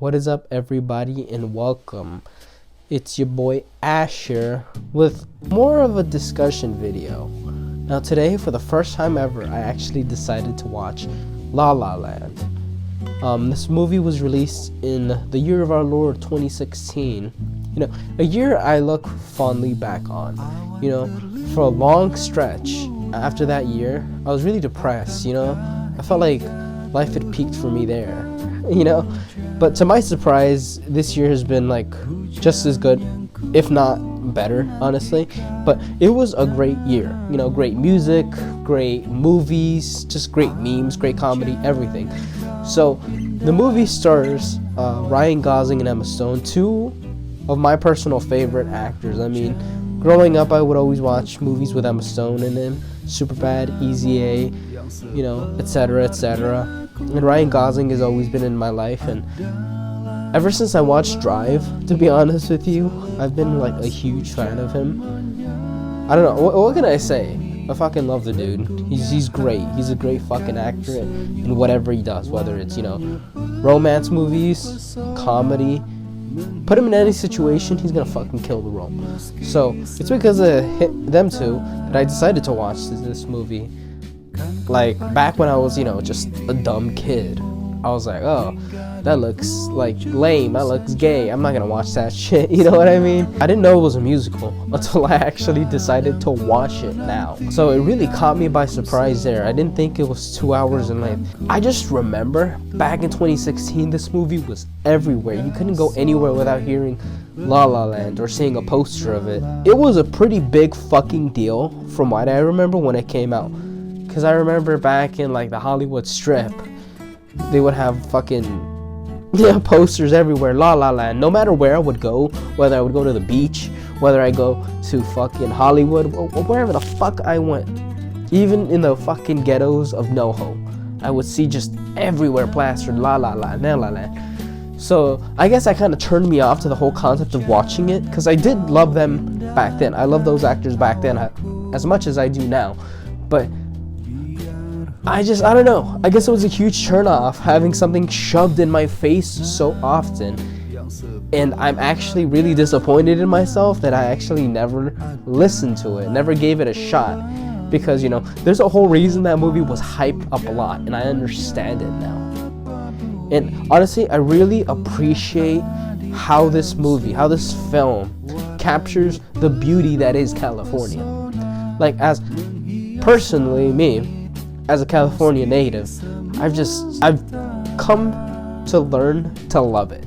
What is up, everybody, and welcome. It's your boy Asher with more of a discussion video. Now today, for the first time ever, I actually decided to watch La La Land. This movie was released in the year of our Lord 2016. A year I look fondly back on. For a long stretch after that year, I was really depressed. I felt like life had peaked for me there. But to my surprise, this year has been like just as good, if not better, honestly. But it was a great year. Great music, great movies, just great memes, great comedy, everything. So the movie stars Ryan Gosling and Emma Stone, two of my personal favorite actors. Growing up, I would always watch movies with Emma Stone in them, Superbad, Easy A, etc., etc. And Ryan Gosling has always been in my life, and ever since I watched Drive, to be honest with you, I've been like a huge fan of him. I don't know, what can I say? I fucking love the dude. He's great. He's a great fucking actor in whatever he does, whether it's, romance movies, comedy. Put him in any situation, he's gonna fucking kill the role. So it's because of them two that I decided to watch this movie. Like, back when I was, just a dumb kid, I was like, oh, that looks like lame, that looks gay, I'm not gonna watch that shit, you know what I mean? I didn't know it was a musical until I actually decided to watch it now. So it really caught me by surprise there. I didn't think it was 2 hours in length. I just remember back in 2016, this movie was everywhere. You couldn't go anywhere without hearing La La Land or seeing a poster of it. It was a pretty big fucking deal from what I remember when it came out. Because I remember back in like the Hollywood Strip, they would have fucking posters everywhere, La La Land. No matter where I would go, whether I would go to the beach, whether I go to fucking Hollywood, or wherever the fuck I went, even in the fucking ghettos of NoHo, I would see just everywhere plastered La La Land, La La Land. So I guess that kind of turned me off to the whole concept of watching it, because I did love them back then. I love those actors back then as much as I do now. But I don't know. I guess it was a huge turnoff having something shoved in my face so often. And I'm actually really disappointed in myself that I actually never listened to it, never gave it a shot. Because, there's a whole reason that movie was hyped up a lot, and I understand it now. And honestly, I really appreciate how this film captures the beauty that is California. Like, as personally, me, as a California native, I've come to learn to love it,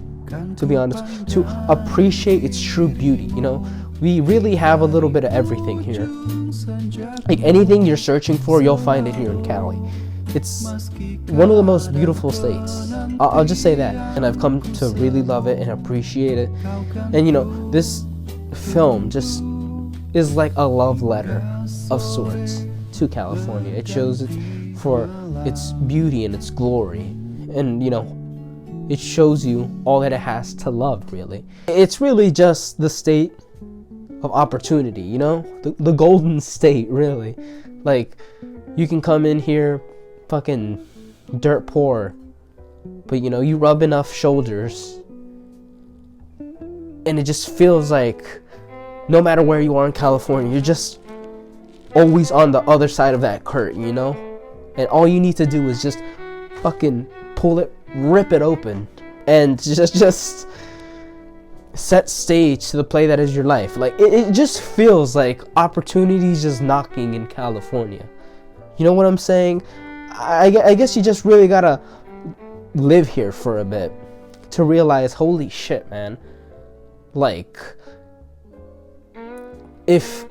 to be honest, to appreciate its true beauty. We really have a little bit of everything here. Like, anything you're searching for, you'll find it here in Cali. It's one of the most beautiful states. I'll just say that. And I've come to really love it and appreciate it. And this film just is like a love letter of sorts to California. It shows it for its beauty and its glory, and it shows you all that it has to love. Really, it's really just the state of opportunity, the golden state, really. Like, you can come in here fucking dirt poor, but you rub enough shoulders and it just feels like no matter where you are in California, you're just always on the other side of that curtain, and all you need to do is just fucking pull it, rip it open, and just set stage to the play that is your life. Like, it just feels like opportunity's just knocking in California. You know what I'm saying? I guess you just really gotta live here for a bit to realize, holy shit, man. Like, if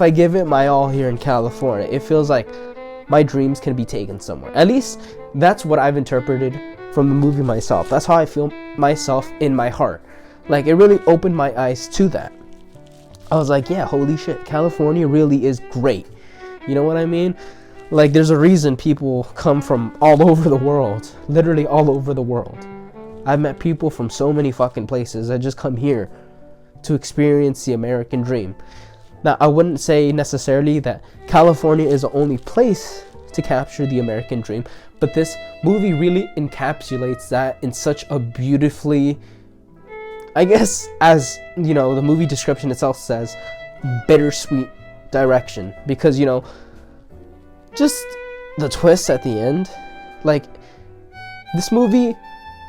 I give it my all here in California, it feels like my dreams can be taken somewhere. At least that's what I've interpreted from the movie myself. That's how I feel myself in my heart. Like, it really opened my eyes to that. I was like, yeah, holy shit, California really is great. You know what I mean? Like, there's a reason people come from all over the world. Literally all over the world. I've met people from so many fucking places that just come here to experience the American dream. Now, I wouldn't say necessarily that California is the only place to capture the American dream, But this movie really encapsulates that in such a beautifully, I guess, as you know, the movie description itself says, bittersweet direction. Because, you know, just the twist at the end, like, this movie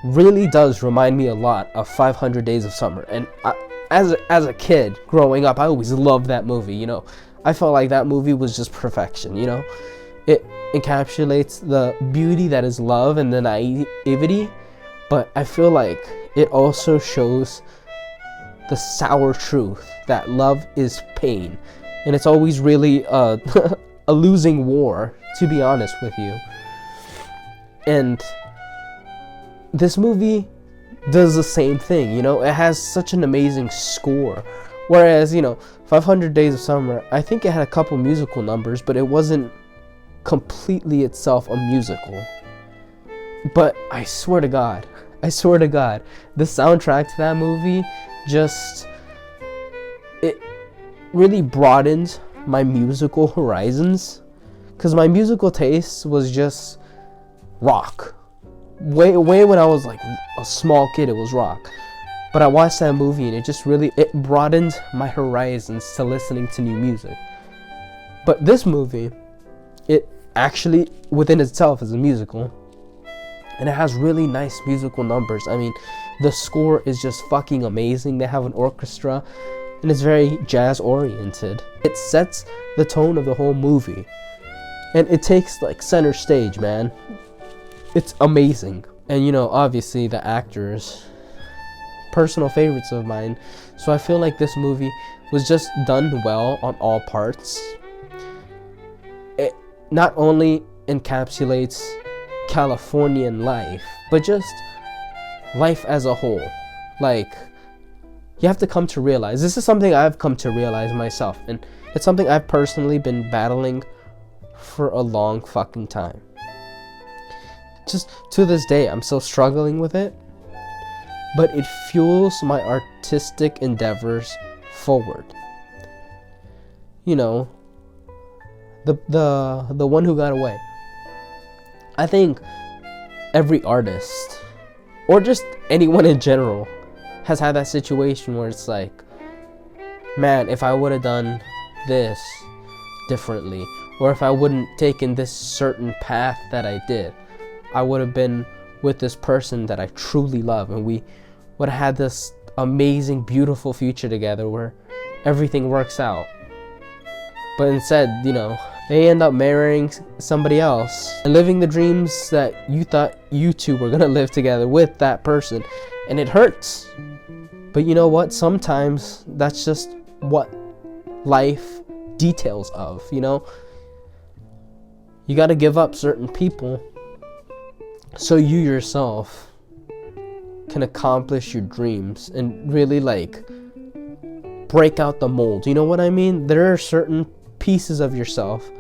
really does remind me a lot of 500 Days of Summer. And as a kid growing up, I always loved that movie. You know, I felt like that movie was just perfection. You know, it encapsulates the beauty that is love and the naivety, but I feel like it also shows the sour truth that love is pain, and it's always really a losing war, to be honest with you. And this movie does the same thing, you know. It has such an amazing score, whereas, you know, 500 Days of Summer, I think it had a couple musical numbers, but it wasn't completely itself a musical. But I swear to God, the soundtrack to that movie just, it really broadened my musical horizons, because my musical taste was just rock. Way when I was like a small kid, it was rock. But I watched that movie and it just really, it broadened my horizons to listening to new music. But this movie, it actually within itself is a musical, and it has really nice musical numbers. I mean, the score is just fucking amazing. They have an orchestra and it's very jazz oriented. It sets the tone of the whole movie, and it takes like center stage, man. It's amazing. And you know, obviously the actors, personal favorites of mine. So I feel like this movie was just done well on all parts. It not only encapsulates Californian life, but just life as a whole. Like, you have to come to realize, this is something I've come to realize myself, and it's something I've personally been battling for a long fucking time. Just to this day, I'm still struggling with it, but it fuels my artistic endeavors forward. You know, the one who got away. I think every artist, or just anyone in general, has had that situation where it's like, man, if I would have done this differently, or if I wouldn't taken this certain path that I did, I would have been with this person that I truly love, and we would have had this amazing, beautiful future together where everything works out. But instead, you know, they end up marrying somebody else and living the dreams that you thought you two were gonna live together with that person, and it hurts. But you know what? Sometimes that's just what life details of, you know? You gotta give up certain people so you yourself can accomplish your dreams and really like break out the mold. You know what I mean? There are certain pieces of yourself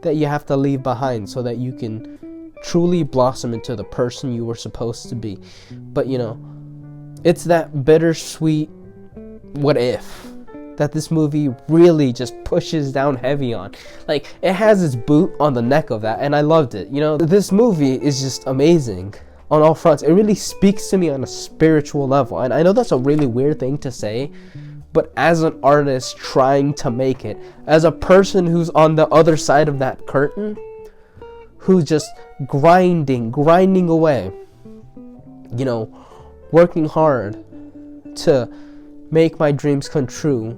that you have to leave behind so that you can truly blossom into the person you were supposed to be. But you know, it's that bittersweet what if that this movie really just pushes down heavy on. Like, it has its boot on the neck of that, and I loved it. You know, this movie is just amazing on all fronts. It really speaks to me on a spiritual level, and I know that's a really weird thing to say, but as an artist trying to make it, as a person who's on the other side of that curtain, who's just grinding away, you know, working hard to make my dreams come true,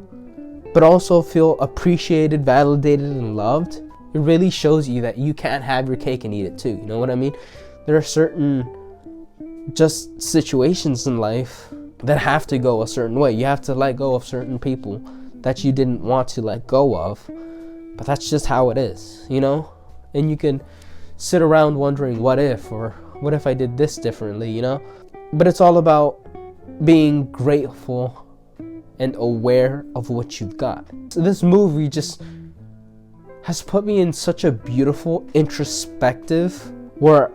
but also feel appreciated, validated, and loved, it really shows you that you can't have your cake and eat it too. You know what I mean? There are certain just situations in life that have to go a certain way. You have to let go of certain people that you didn't want to let go of, but that's just how it is, you know? And you can sit around wondering what if, or what if I did this differently, you know? But it's all about being grateful and aware of what you've got. So this movie just has put me in such a beautiful introspective where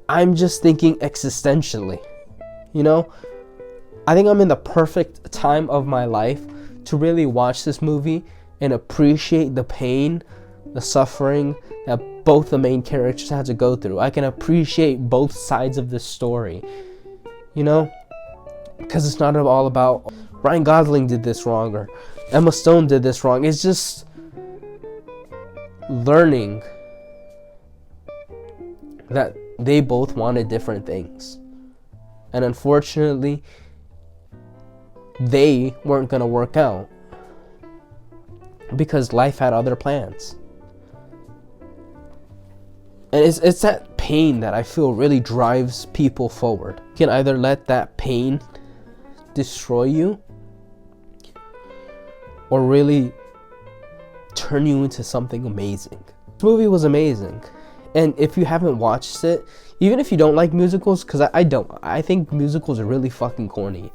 I'm just thinking existentially, you know? I think I'm in the perfect time of my life to really watch this movie and appreciate the pain, the suffering that both the main characters had to go through. I can appreciate both sides of this story, you know, because it's not all about Ryan Gosling did this wrong or Emma Stone did this wrong. It's just learning that they both wanted different things, and unfortunately they weren't gonna work out because life had other plans. And it's that pain that I feel really drives people forward. You can either let that pain destroy you or really turn you into something amazing. This movie was amazing. And if you haven't watched it, even if you don't like musicals, because I don't. I think musicals are really fucking corny.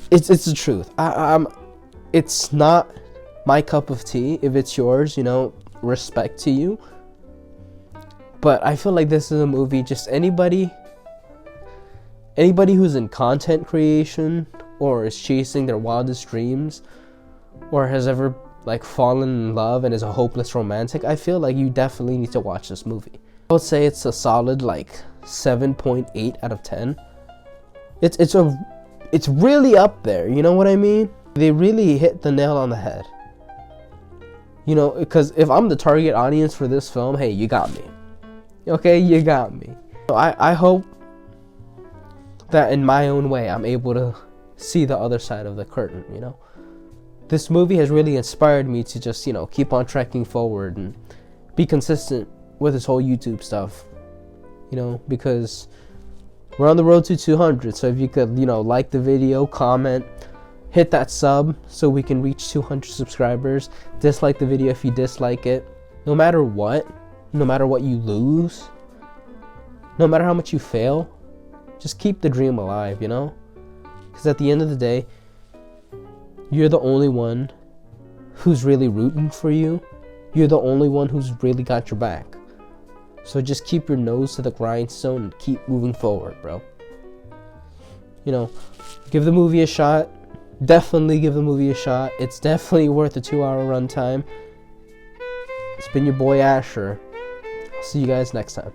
It's the truth. It's not my cup of tea. If it's yours, you know, respect to you. But I feel like this is a movie just anybody who's in content creation or is chasing their wildest dreams or has ever like fallen in love and is a hopeless romantic, I feel like you definitely need to watch this movie. I would say it's a solid like 7.8 out of 10. It's really up there, you know what I mean? They really hit the nail on the head. You know, because if I'm the target audience for this film, hey, you got me. Okay, you got me. So I hope that in my own way, I'm able to see the other side of the curtain, you know? This movie has really inspired me to just, you know, keep on trekking forward and be consistent with this whole YouTube stuff, you know, because we're on the road to 200. So if you could, you know, like the video, comment, hit that sub so we can reach 200 subscribers. Dislike the video if you dislike it. No matter what you lose, no matter how much you fail, just keep the dream alive, you know? Because at the end of the day, you're the only one who's really rooting for you. You're the only one who's really got your back. So just keep your nose to the grindstone and keep moving forward, bro. You know, give the movie a shot. Definitely give the movie a shot. It's definitely worth a 2-hour runtime. It's been your boy Asher. I'll see you guys next time.